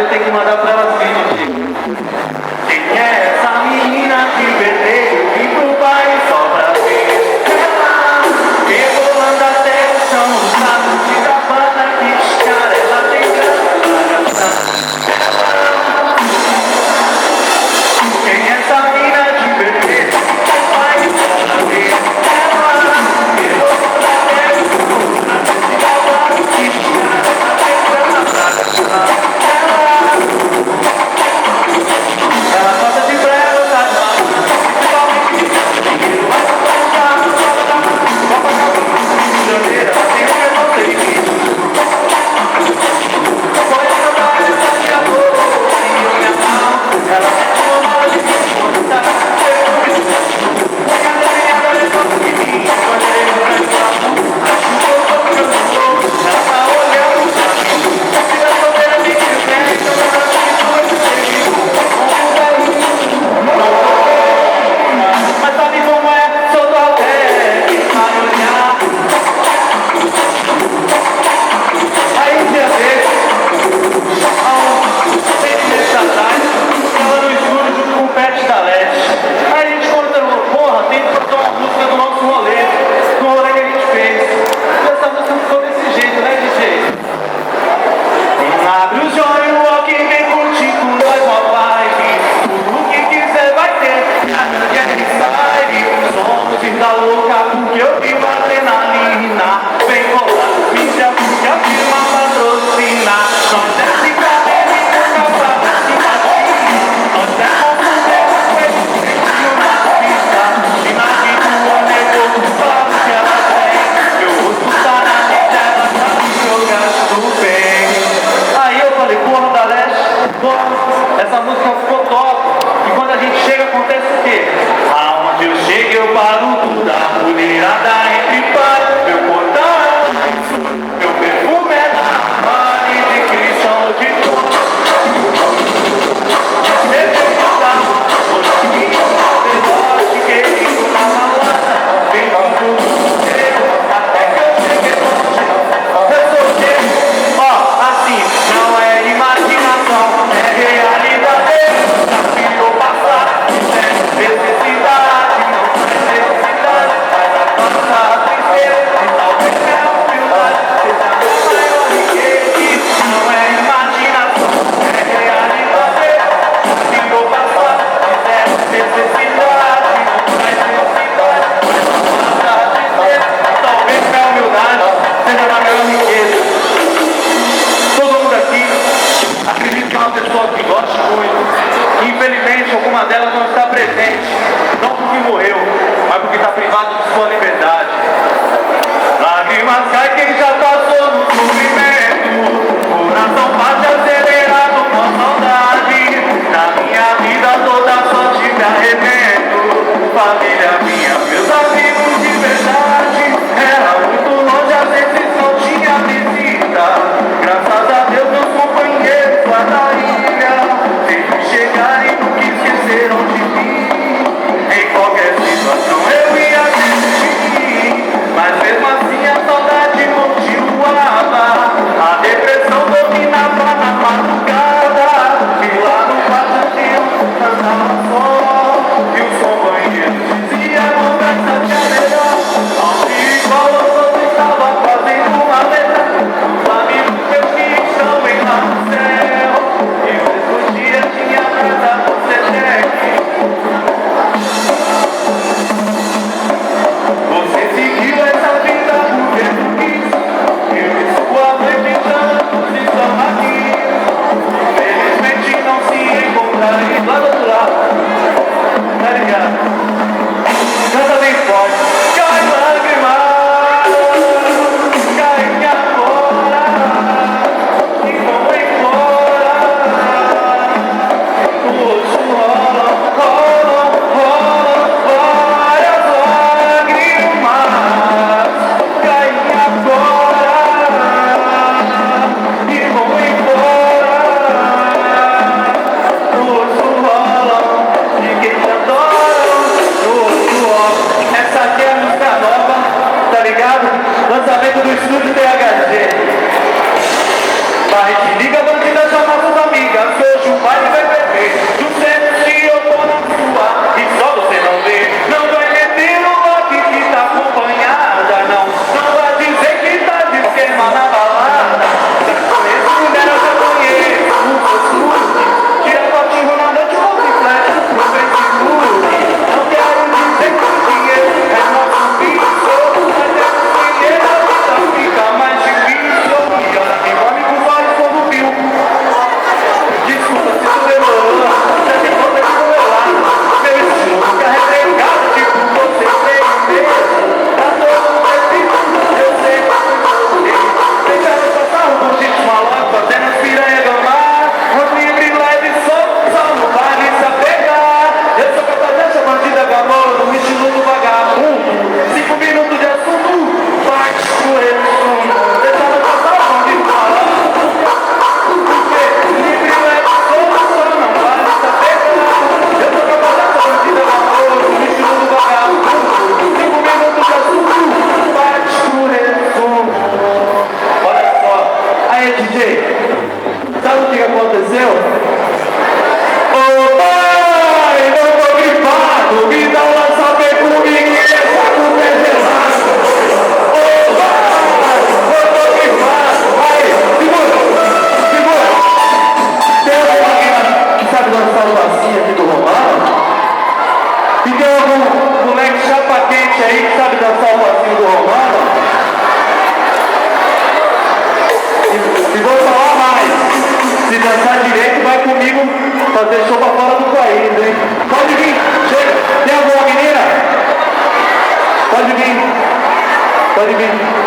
eu tenho que mandar pra ela assim, gente. Quem é essa menina que vermelho? Vim pro baile só pra ver ela. Rebolando até o chão, sabe? De da banda que cara, ela tem graça. Quem é essa menina de vermelho? Vai só pra ver ela. Rebolando até o chão, sabe? De da banda que cara, ela tem graça. Ela gosta de brega, tá? Principalmente de mas não vai ficar, não vai dar. Vou pagar o janeiro, ela tem um preconceito. Pode jogar essa de amor, sem minha mão. Ela mete uma mala de mim, tá? Minha desenhada é só de mim, quando ele vai falar, acho que eu tô ficando louco. Ela tá olhando pra mim, se eu tô vendo me quiser, então ela tem dois serviços. Mas sabe como é? Sou do Albergue, vai olhar. Aí um dia desse, há uns 6 meses atrás, estava no estúdio junto com o Pet da Leste. Aí a gente contou, porra, tem que botar uma música do nosso rolê, do rolê que a gente fez. E essa música ficou desse jeito, né, DJ? Abre os olhos, ó, que vem curtir com nós, ó, vibe. Tudo que quiser vai ter. A gente sabe, somos vida louca, porque eu vivo adrenalina. Vem rolar, mídia, porque a firma patrocina. Nós é cigarro, nunca fala simpatia. Nós é confundente, e uma pista. Imagem tua, nego, fala que ela tem. Meu rosto tá na mídia, ela sabe que eu gasto bem. Aí eu falei, porra, da Leste, porra, essa música ficou top. E quando a gente chega, acontece o quê? Aonde eu chego, eu paro tudo. A mulherada entre paz, meu portão, meu perfume é da Mari de Cristo de Deus. Querido na balada, vem com tudo seu, até que eu cheguei longe. Eu sou teu, ó, assim, não é imaginação, é realidade. dançar direito, vai comigo fazer show pra fora do país, hein? Pode vir, chega. Tem alguma menina? Pode vir. Pode vir.